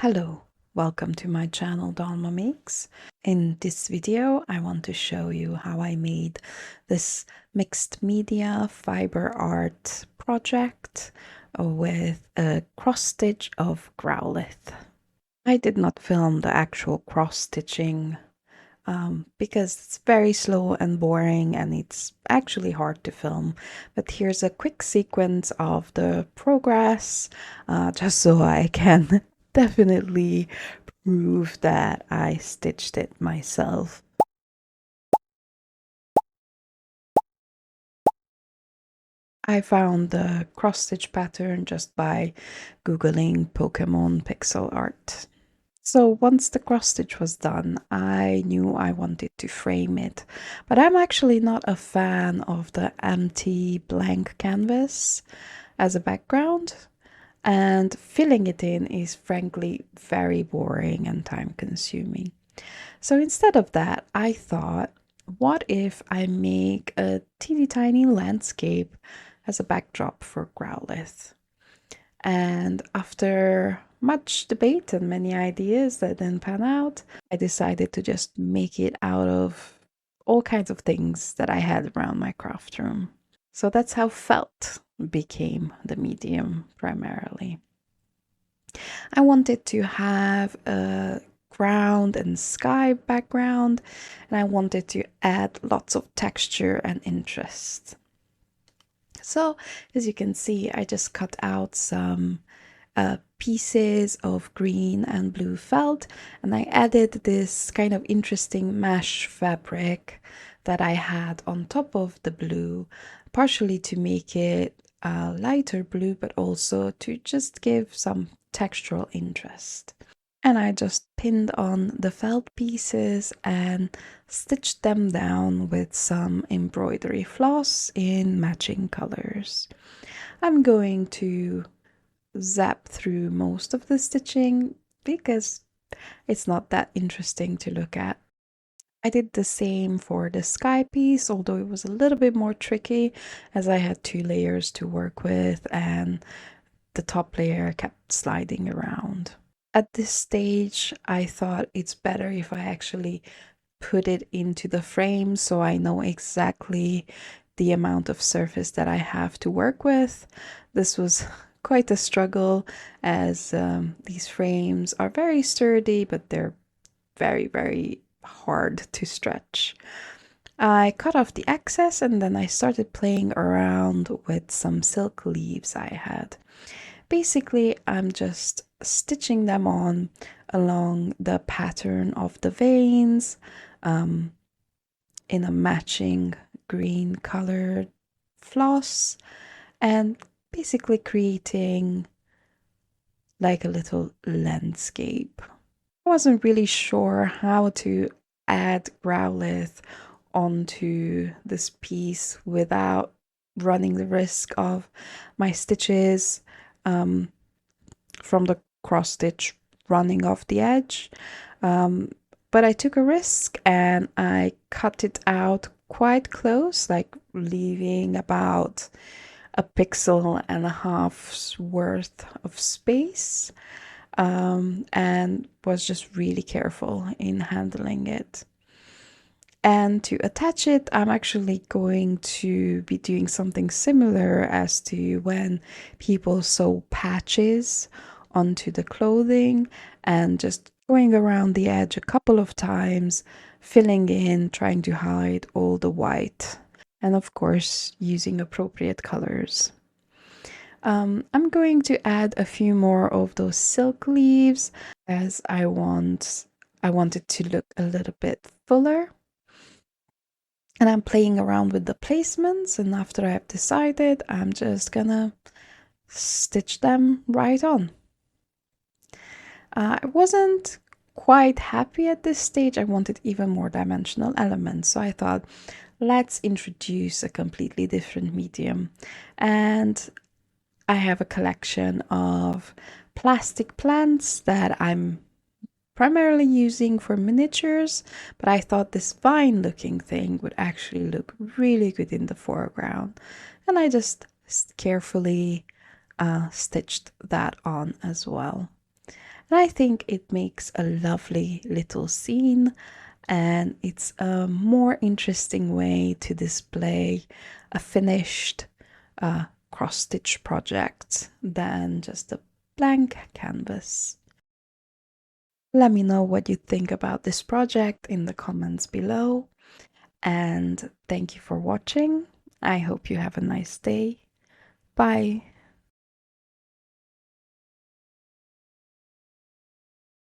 Hello, welcome to my channel Dalma Makes. In this video, I want to show you how I made this mixed media fiber art project with a cross stitch of Growlithe. I did not film the actual cross stitching because it's very slow and boring and it's actually hard to film. But here's a quick sequence of the progress just so I can definitely prove that I stitched it myself. I found the cross stitch pattern just by googling Pokemon pixel art. So once the cross stitch was done, I knew I wanted to frame it, but I'm actually not a fan of the empty blank canvas as a background, and filling it in is frankly very boring and time consuming. So instead of that, I thought, what if I make a teeny tiny landscape as a backdrop for Growlithe? And after much debate and many ideas that didn't pan out, I decided to just make it out of all kinds of things that I had around my craft room. So that's how felt became the medium primarily. I wanted to have a ground and sky background, and I wanted to add lots of texture and interest. So, as you can see, I just cut out some pieces of green and blue felt, and I added this kind of interesting mesh fabric that I had on top of the blue, partially to make it lighter blue, but also to just give some textural interest. And I just pinned on the felt pieces and stitched them down with some embroidery floss in matching colors. I'm going to zap through most of the stitching because it's not that interesting to look at. I did the same for the sky piece, although it was a little bit more tricky as I had 2 layers to work with and the top layer kept sliding around. At this stage, I thought it's better if I actually put it into the frame so I know exactly the amount of surface that I have to work with. This was quite a struggle as these frames are very sturdy, but they're very, very hard to stretch. I cut off the excess and then I started playing around with some silk leaves I had. Basically, I'm just stitching them on along the pattern of the veins in a matching green colored floss and basically creating like a little landscape. I wasn't really sure how to add Growlithe onto this piece without running the risk of my stitches from the cross stitch running off the edge. But I took a risk and I cut it out quite close, like leaving about a pixel and a half's worth of space, and was just really careful in handling it. And to attach it, I'm actually going to be doing something similar as to when people sew patches onto the clothing and just going around the edge a couple of times, filling in, trying to hide all the white, and of course, using appropriate colors. I'm going to add a few more of those silk leaves as I want it to look a little bit fuller. And I'm playing around with the placements, and after I've decided, I'm just gonna stitch them right on. I wasn't quite happy at this stage. I wanted even more dimensional elements, so I thought, let's introduce a completely different medium. And I have a collection of plastic plants that I'm primarily using for miniatures, but I thought this vine looking thing would actually look really good in the foreground. And I just carefully stitched that on as well. And I think it makes a lovely little scene, and it's a more interesting way to display a finished cross stitch project than just a blank canvas. Let me know what you think about this project in the comments below, and thank you for watching. I hope you have a nice day. Bye.